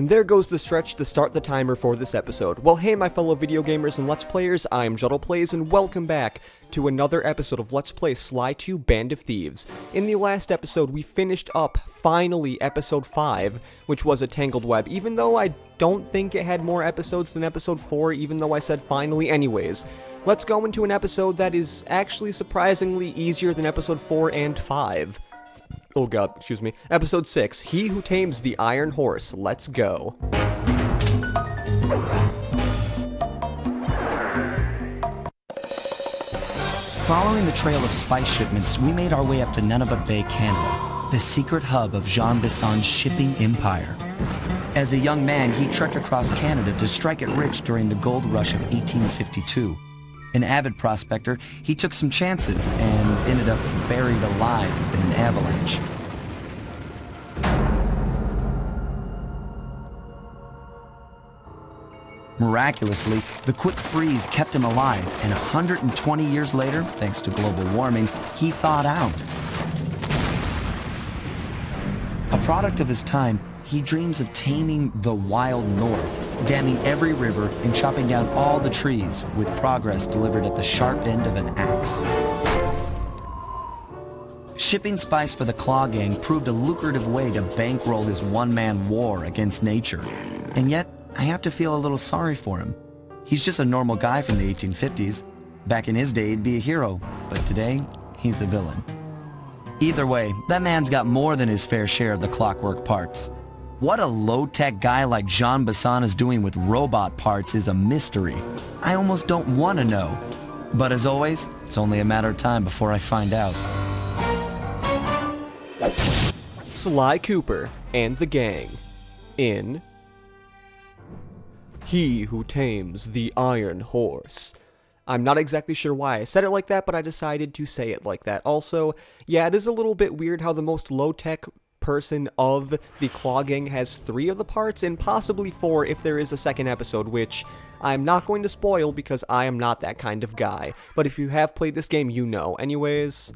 And there goes the stretch to start the timer for this episode. Well, hey my fellow video gamers and Let's Players, I'm JuddlePlays and welcome back to another episode of Let's Play Sly 2 Band of Thieves. In the last episode, we finished up, finally, episode 5, which was a Tangled Web, even though I don't think it had more episodes than episode 4, even though I said finally anyways. Let's go into an episode that is actually surprisingly easier than episode 4 and 5. Oh god, excuse me. Episode 6, He Who Tames the Iron Horse. Let's go. Following the trail of spice shipments, we made our way up to Nunavut Bay, Canada, the secret hub of Jean Bisson's shipping empire. As a young man, he trekked across Canada to strike it rich during the gold rush of 1852. An avid prospector, he took some chances and ended up buried alive in an avalanche. Miraculously, the quick freeze kept him alive, and 120 years later, thanks to global warming, he thawed out. A product of his time, he dreams of taming the wild north, damming every river and chopping down all the trees, with progress delivered at the sharp end of an axe. Shipping spice for the Claw Gang proved a lucrative way to bankroll his one-man war against nature. And yet, I have to feel a little sorry for him. He's just a normal guy from the 1850s. Back in his day, he'd be a hero, but today, he's a villain. Either way, that man's got more than his fair share of the clockwork parts. What a low-tech guy like Jean Bisson is doing with robot parts is a mystery. I almost don't want to know. But as always, it's only a matter of time before I find out. Sly Cooper and the gang in He Who Tames the Iron Horse. I'm not exactly sure why I said it like that, but I decided to say it like that. Also, yeah, it is a little bit weird how the most low-tech person of the Claw Gang has 3 of the parts, and possibly 4 if there is a second episode, which I'm not going to spoil because I am not that kind of guy. But if you have played this game, you know. Anyways,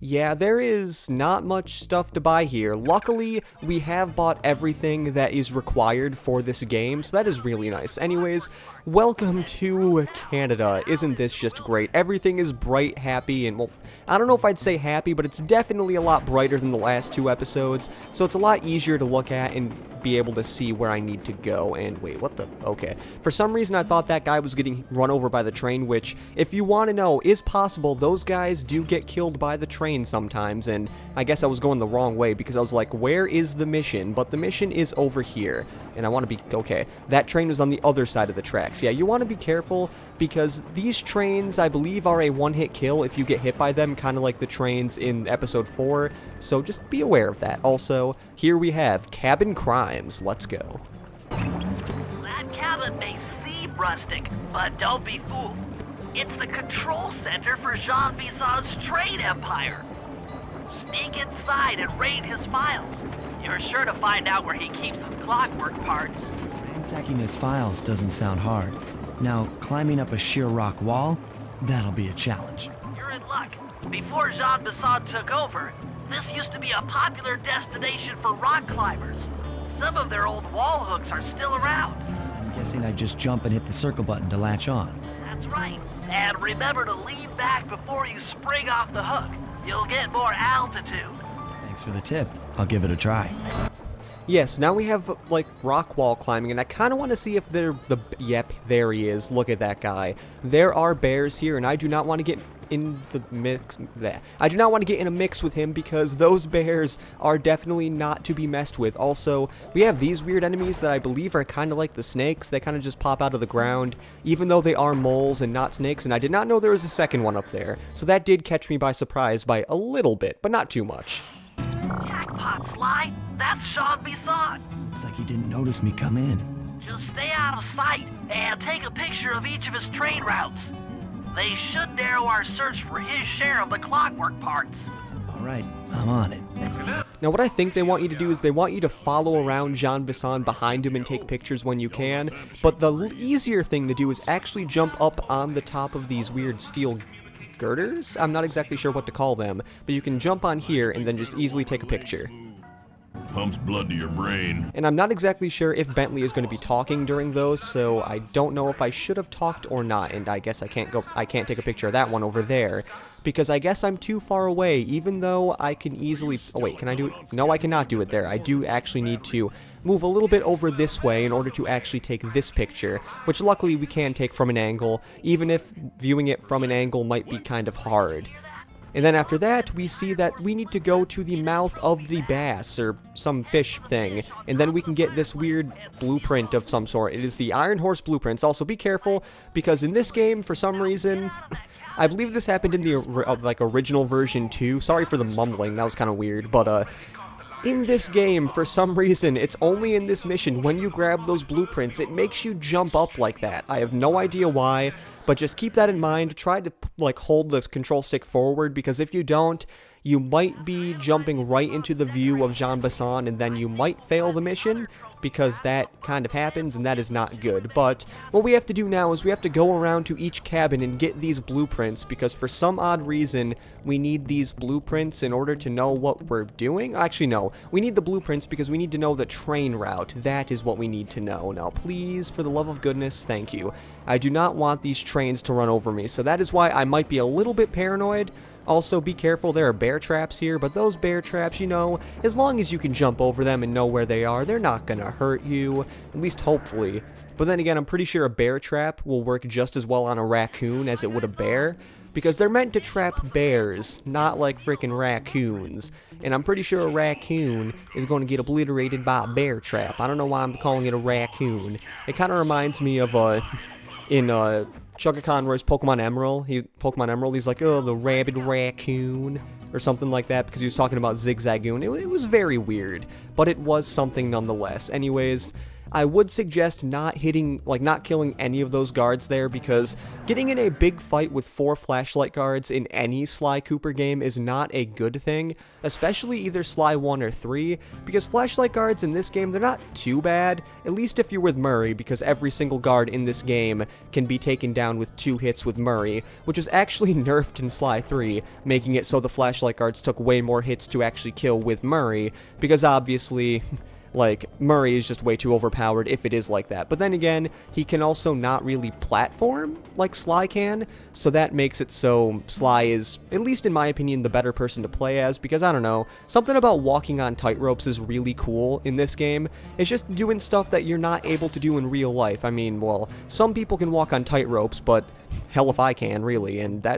yeah, there is not much stuff to buy here. Luckily, we have bought everything that is required for this game, so that is really nice. Anyways, welcome to Canada. Isn't this just great? Everything is bright, happy, and, well, I don't know if I'd say happy, but it's definitely a lot brighter than the last 2 episodes, so it's a lot easier to look at and be able to see where I need to go. And wait, what the? Okay. For some reason, I thought that guy was getting run over by the train, which, if you want to know, is possible. Those guys do get killed by the train sometimes, and I guess I was going the wrong way because I was like, where is the mission? But the mission is over here, and I want to be, okay, that train was on the other side of the tracks. Yeah, you want to be careful because these trains, I believe, are a one-hit kill if you get hit by them, kind of like the trains in episode 4, so just be aware of that. Also, here we have Cabin Crimes. Let's go. That cabin may seem rustic, but don't be fooled. It's the control center for Jean Bisson's trade empire. Sneak inside and raid his files. You're sure to find out where he keeps his clockwork parts. Ransacking his files doesn't sound hard. Now, climbing up a sheer rock wall, that'll be a challenge. You're in luck. Before Jean Bisson took over, this used to be a popular destination for rock climbers. Some of their old wall hooks are still around. I'm guessing I just jump and hit the circle button to latch on. That's right. And remember to lean back before you spring off the hook. You'll get more altitude. Thanks for the tip. I'll give it a try. Yes, now we have, like, rock wall climbing, and I kind of want to see if they're yep, there he is. Look at that guy. There are bears here, and I do not want to get in the mix. I do not want to get in a mix with him because those bears are definitely not to be messed with. Also, we have these weird enemies that I believe are kind of like the snakes. They kind of just pop out of the ground, even though they are moles and not snakes, and I did not know there was a second one up there. So that did catch me by surprise by a little bit, but not too much. Jackpot, Sly. That's Jean Bisson. Looks like he didn't notice me come in. Just stay out of sight and take a picture of each of his trade routes. They should narrow our search for his share of the clockwork parts. All right, I'm on it. Now what I think they want you to do is they want you to follow around Jean Bisson behind him and take pictures when you can, but the easier thing to do is actually jump up on the top of these weird steel girders? I'm not exactly sure what to call them, but you can jump on here and then just easily take a picture. pumps blood to your brain. And I'm not exactly sure if Bentley is going to be talking during those, so I don't know if I should have talked or not, and I guess I can't take a picture of that one over there, because I guess I'm too far away, even though I can easily, oh wait, can I do it? No, I cannot do it there. I do actually need to move a little bit over this way in order to actually take this picture, which luckily we can take from an angle, even if viewing it from an angle might be kind of hard. And then after that, we see that we need to go to the mouth of the bass, or some fish thing, and then we can get this weird blueprint of some sort. It is the Iron Horse blueprints. Also, be careful, because in this game, for some reason, I believe this happened in the original version too. Sorry for the mumbling, that was kind of weird, but in this game, for some reason, it's only in this mission, when you grab those blueprints, it makes you jump up like that. I have no idea why, but just keep that in mind. Try to, hold the control stick forward, because if you don't, you might be jumping right into the view of Jean Bassan, and then you might fail the mission, because that kind of happens, and that is not good. But what we have to do now is we have to go around to each cabin and get these blueprints, because for some odd reason, we need these blueprints in order to know what we're doing. Actually, no. We need the blueprints because we need to know the train route. That is what we need to know. Now, please, for the love of goodness, thank you. I do not want these trains to run over me, so that is why I might be a little bit paranoid. Also, be careful, there are bear traps here, but those bear traps, you know, as long as you can jump over them and know where they are, they're not gonna hurt you, at least hopefully. But then again, I'm pretty sure a bear trap will work just as well on a raccoon as it would a bear, because they're meant to trap bears, not like freaking raccoons. And I'm pretty sure a raccoon is going to get obliterated by a bear trap. I don't know why I'm calling it a raccoon. It kind of reminds me of, Chugga Conroy's Pokemon Emerald. He's like, oh, the rabid raccoon, or something like that, because he was talking about Zigzagoon. It was very weird, but it was something nonetheless. Anyways, I would suggest not killing any of those guards there, because getting in a big fight with 4 flashlight guards in any Sly Cooper game is not a good thing, especially either Sly 1 or 3, because flashlight guards in this game, they're not too bad, at least if you're with Murray, because every single guard in this game can be taken down with 2 hits with Murray, which was actually nerfed in Sly 3, making it so the flashlight guards took way more hits to actually kill with Murray, because obviously Murray is just way too overpowered if it is like that. But then again, he can also not really platform like Sly can, so that makes it so Sly is, at least in my opinion, the better person to play as, because I don't know, something about walking on tightropes is really cool in this game. It's just doing stuff that you're not able to do in real life. I mean, well, some people can walk on tightropes, but hell if I can, really, and I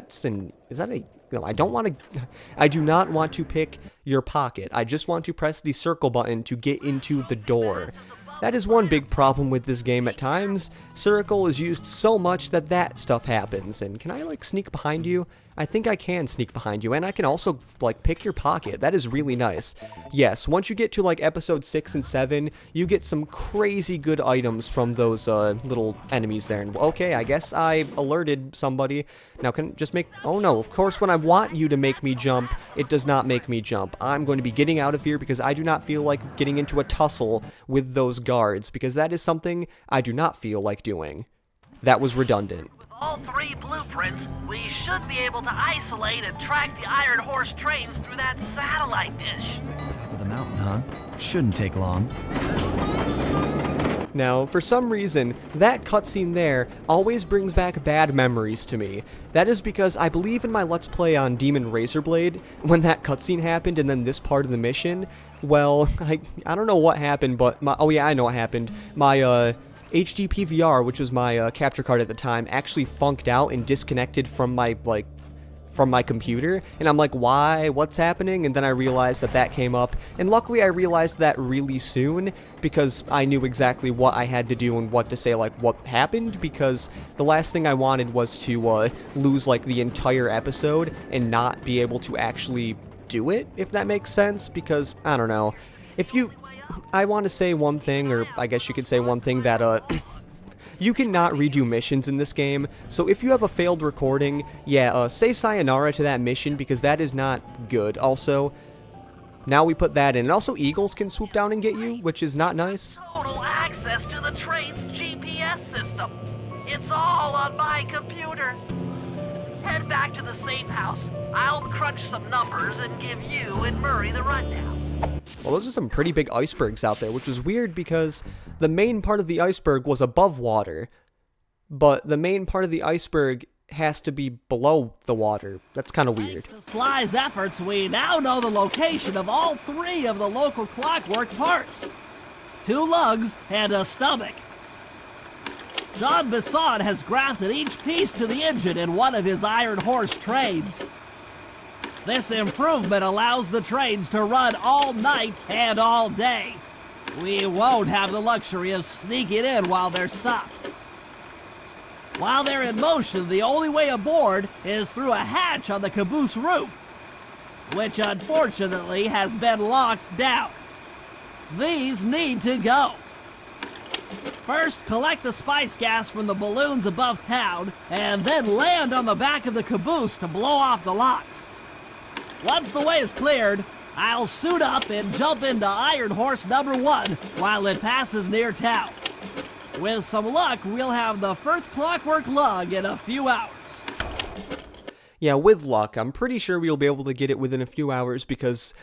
do not want to pick your pocket. I just want to press the circle button to get into the door. That is one big problem with this game at times. Circle is used so much that stuff happens. And can I, sneak behind you? I think I can sneak behind you, and I can also, pick your pocket. That is really nice. Yes, once you get to, episode 6 and 7, you get some crazy good items from those, little enemies there. And, okay, I guess I alerted somebody. Now, oh no, of course, when I want you to make me jump, it does not make me jump. I'm going to be getting out of here because I do not feel like getting into a tussle with those guards, because that is something I do not feel like doing. That was redundant. All 3 blueprints, we should be able to isolate and track the Iron Horse trains through that satellite dish. Top of the mountain, huh? Shouldn't take long. Now, for some reason, that cutscene there always brings back bad memories to me. That is because I believe in my Let's Play on Demon Razorblade, when that cutscene happened and then this part of the mission, well, I don't know what happened, but oh yeah, I know what happened. My, HD PVR, which was my capture card at the time, actually funked out and disconnected from my computer, and I'm like, why? What's happening? And then I realized that came up, and luckily I realized that really soon, because I knew exactly what I had to do and what to say, what happened, because the last thing I wanted was to lose the entire episode and not be able to actually do it, if that makes sense, because, I don't know, I want to say one thing, or I guess you could say one thing, that, you cannot redo missions in this game, so if you have a failed recording, yeah, say sayonara to that mission, because that is not good. Also, now we put that in, and also eagles can swoop down and get you, which is not nice. Total access to the train's GPS system. It's all on my computer. Head back to the safe house. I'll crunch some numbers and give you and Murray the rundown. Well, those are some pretty big icebergs out there, which was weird because the main part of the iceberg was above water, but the main part of the iceberg has to be below the water. That's kind of weird. Thanks to Sly's efforts, we now know the location of all 3 of the local clockwork parts. 2 lugs and a stomach. Jean Bisson has grafted each piece to the engine in one of his Iron Horse trains. This improvement allows the trains to run all night and all day. We won't have the luxury of sneaking in while they're stopped. While they're in motion, the only way aboard is through a hatch on the caboose roof, which unfortunately has been locked down. These need to go. First, collect the spice gas from the balloons above town, and then land on the back of the caboose to blow off the locks. Once the way is cleared, I'll suit up and jump into Iron Horse number 1 while it passes near town. With some luck, we'll have the first clockwork lug in a few hours. Yeah, with luck, I'm pretty sure we'll be able to get it within a few hours because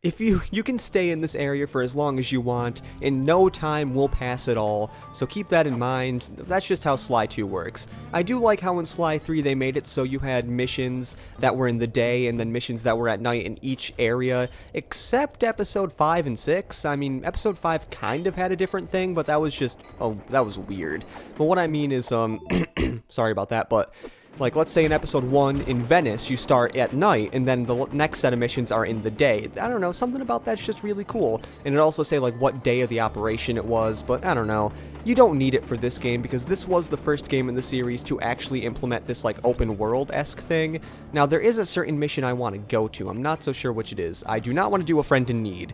if you can stay in this area for as long as you want, in no time we'll pass it all, so keep that in mind. That's just how Sly 2 works. I do like how in Sly 3 they made it so you had missions that were in the day and then missions that were at night in each area, except episode 5 and 6. I mean, episode 5 kind of had a different thing, but that was just, oh, that was weird. But what I mean is, sorry about that, but like, let's say in episode 1 in Venice, you start at night, and then the next set of missions are in the day. I don't know, something about that's just really cool. And it also say, like, what day of the operation it was, but I don't know. You don't need it for this game, because this was the first game in the series to actually implement this, like, open world-esque thing. Now, there is a certain mission I want to go to. I'm not so sure which it is. I do not want to do a friend in need.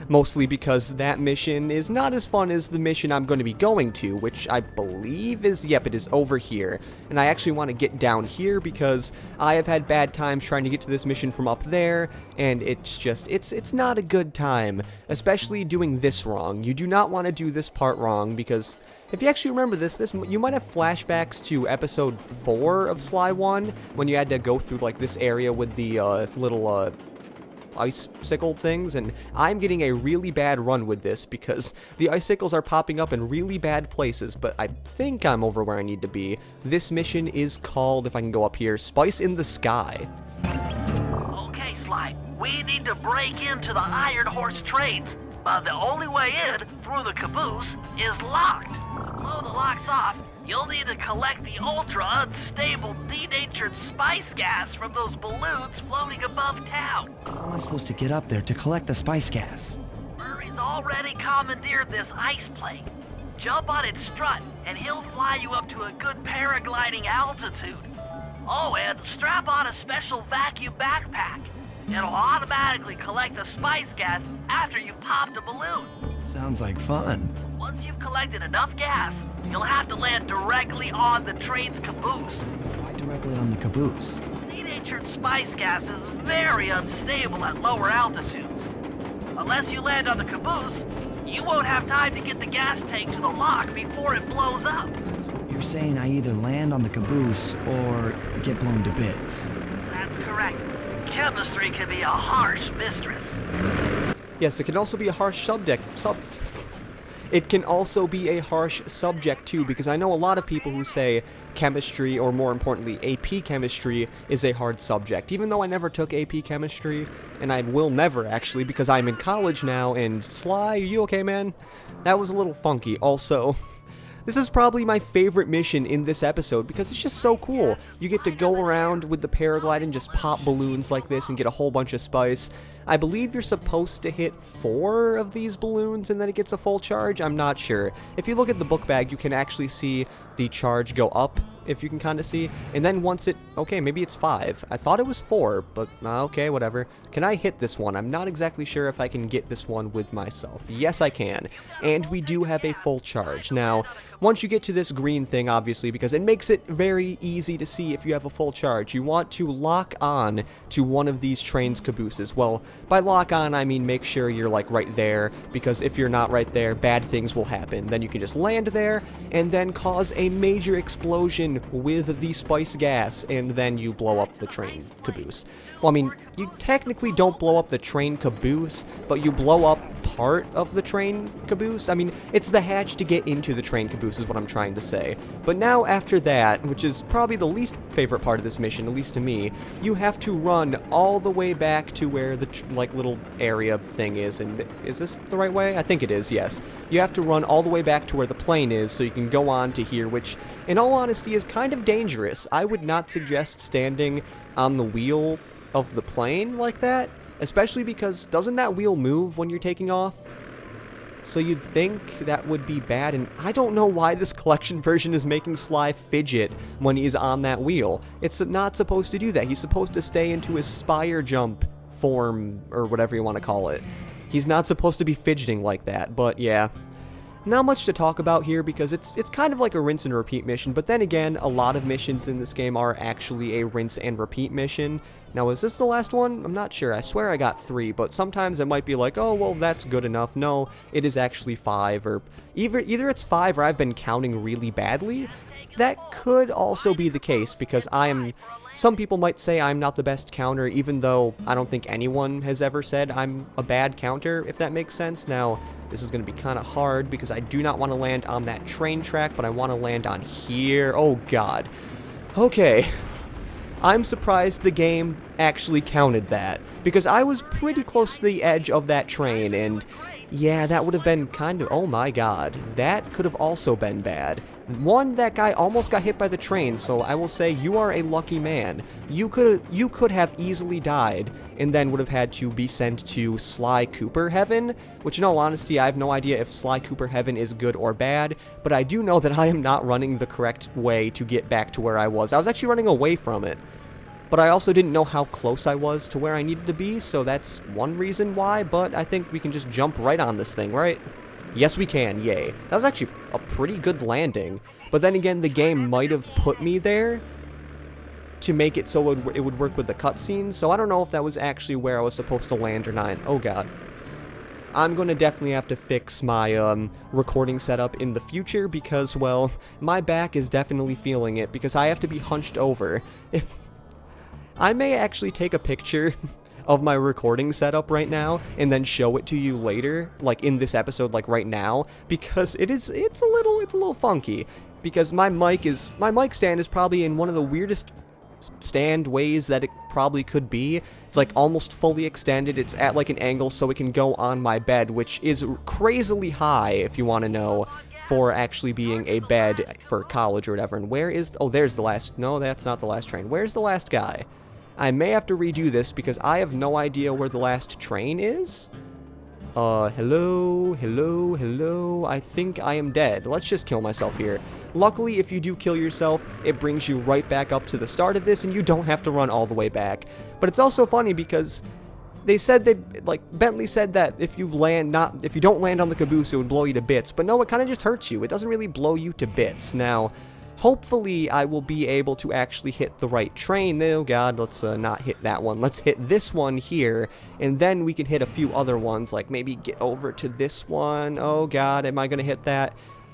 Mostly because that mission is not as fun as the mission I'm going to be going to, which I believe is, yep, it is over here. And I actually want to get down here because I have had bad times trying to get to this mission from up there, and it's just, it's not a good time, especially doing this wrong. You do not want to do this part wrong because if you actually remember this, you might have flashbacks to episode 4 of Sly 1 when you had to go through, like, this area with the little icicle things, and I'm getting a really bad run with this because the icicles are popping up in really bad places, but I think I'm over where I need to be. This mission is called, if I can go up here, Spice in the Sky. Okay, Sly, we need to break into the Iron Horse trains, but the only way in, through the caboose, is locked. To blow the locks off, you'll need to collect the ultra-unstable, denatured spice gas from those balloons floating above town. How am I supposed to get up there to collect the spice gas? Murray's already commandeered this ice plane. Jump on its strut, and he'll fly you up to a good paragliding altitude. Oh, and strap on a special vacuum backpack. It'll automatically collect the spice gas after you've popped a balloon. Sounds like fun. Once you've collected enough gas, you'll have to land directly on the train's caboose. Why directly on the caboose? Denatured spice gas is very unstable at lower altitudes. Unless you land on the caboose, you won't have time to get the gas tank to the lock before it blows up. So you're saying I either land on the caboose or get blown to bits? That's correct. Chemistry can be a harsh mistress. Yes, it can also be a harsh It can also be a harsh subject too, because I know a lot of people who say chemistry, or more importantly, AP chemistry, is a hard subject. Even though I never took AP chemistry, and I will never actually, because I'm in college now, and Sly, are you okay, man? That was a little funky. Also, this is probably my favorite mission in this episode because it's just so cool. You get to go around with the paraglide and just pop balloons like this and get a whole bunch of spice. I believe you're supposed to hit 4 of these balloons and then it gets a full charge. I'm not sure. If you look at the book bag, you can actually see the charge go up, if you can kind of see. And then once it, okay, maybe it's 5. I thought it was 4, but okay, whatever. Can I hit this one? I'm not exactly sure if I can get this one with myself. Yes, I can. And we do have a full charge. Now, once you get to this green thing, obviously, because it makes it very easy to see if you have a full charge, you want to lock on to one of these train's cabooses. Well, By lock on, I mean make sure you're like right there, because if you're not right there, bad things will happen. Then you can just land there and then cause a major explosion with the spice gas, and then you blow up the train caboose. Well, I mean, you technically don't blow up the train caboose, but you blow up part of the train caboose. I mean, it's the hatch to get into the train caboose is what I'm trying to say. But now after that, which is probably the least favorite part of this mission, at least to me, you have to run all the way back to where the like little area thing is. And is this the right way? I think it is, yes. You have to run all the way back to where the plane is so you can go on to here, which in all honesty is kind of dangerous. I would not suggest standing on the wheel of the plane like that, especially because doesn't that wheel move when you're taking off? So you'd think that would be bad, and I don't know why this collection version is making Sly fidget when he's on that wheel. It's not supposed to do that. He's supposed to stay into his spire jump form, or whatever you want to call it. He's not supposed to be fidgeting like that, but yeah. Not much to talk about here because it's kind of like a rinse and repeat mission, but then again, a lot of missions in this game are actually a rinse and repeat mission. Now, is this the last one? I'm not sure. I swear I got 3, but sometimes it might be like, oh, well, that's good enough. No, it is actually 5, or either it's 5 or I've been counting really badly. That could also be the case because some people might say I'm not the best counter, even though I don't think anyone has ever said I'm a bad counter, if that makes sense. Now, this is going to be kind of hard because I do not want to land on that train track, but I want to land on here. Oh, God. Okay. I'm surprised the game actually counted that, because I was pretty close to the edge of that train, and yeah, that would have been kind of, oh my god, that could have also been bad. One, that guy almost got hit by the train, so I will say you are a lucky man. You could have easily died, and then would have had to be sent to Sly Cooper Heaven, which in all honesty, I have no idea if Sly Cooper Heaven is good or bad, but I do know that I am not running the correct way to get back to where I was. I was actually running away from it. But I also didn't know how close I was to where I needed to be, so that's one reason why, but I think we can just jump right on this thing, right? Yes, we can, yay. That was actually a pretty good landing, but then again, the game might have put me there to make it so it would work with the cutscenes, so I don't know if that was actually where I was supposed to land or not. Oh god. I'm going to definitely have to fix my recording setup in the future because, well, my back is definitely feeling it because I have to be hunched over. I may actually take a picture of my recording setup right now and then show it to you later, like in this episode, like right now, because it's a little funky, because my mic stand is probably in one of the weirdest stand ways that it probably could be. It's like almost fully extended. It's at like an angle so it can go on my bed, which is crazily high if you want to know, for actually being a bed for college or whatever. And where is, oh, there's the last, no, that's not the last train. Where's the last guy? I may have to redo this because I have no idea where the last train is. Hello, I think I am dead. Let's just kill myself here. Luckily, if you do kill yourself, it brings you right back up to the start of this and you don't have to run all the way back. But it's also funny because they said that, like, Bentley said that if you don't land on the caboose, it would blow you to bits. But no, it kind of just hurts you. It doesn't really blow you to bits. Now, hopefully, I will be able to actually hit the right train. Oh god, let's not hit that one. Let's hit this one here, and then we can hit a few other ones, like maybe get over to this one. Oh god, am I going to hit that?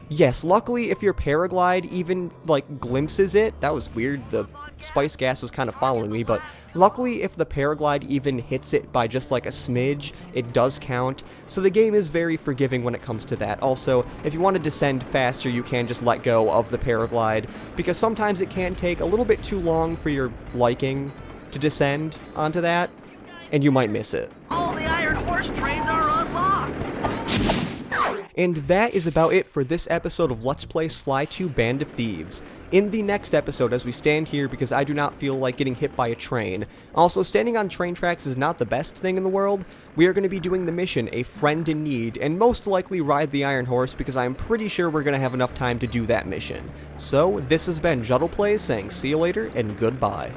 Yes, luckily, if your paraglide even, like, glimpses it, that was weird, the spice gas was kind of following me, but luckily, if the paraglide even hits it by just, like, a smidge, it does count, so the game is very forgiving when it comes to that. Also, if you want to descend faster, you can just let go of the paraglide, because sometimes it can take a little bit too long for your liking to descend onto that, and you might miss it. All the Iron Horse trains are unlocked! And that is about it for this episode of Let's Play Sly 2 Band of Thieves. In the next episode, as we stand here because I do not feel like getting hit by a train, also standing on train tracks is not the best thing in the world, we are going to be doing the mission, A Friend in Need, and most likely ride the Iron Horse because I'm pretty sure we're going to have enough time to do that mission. So, this has been Juddle Plays saying see you later and goodbye.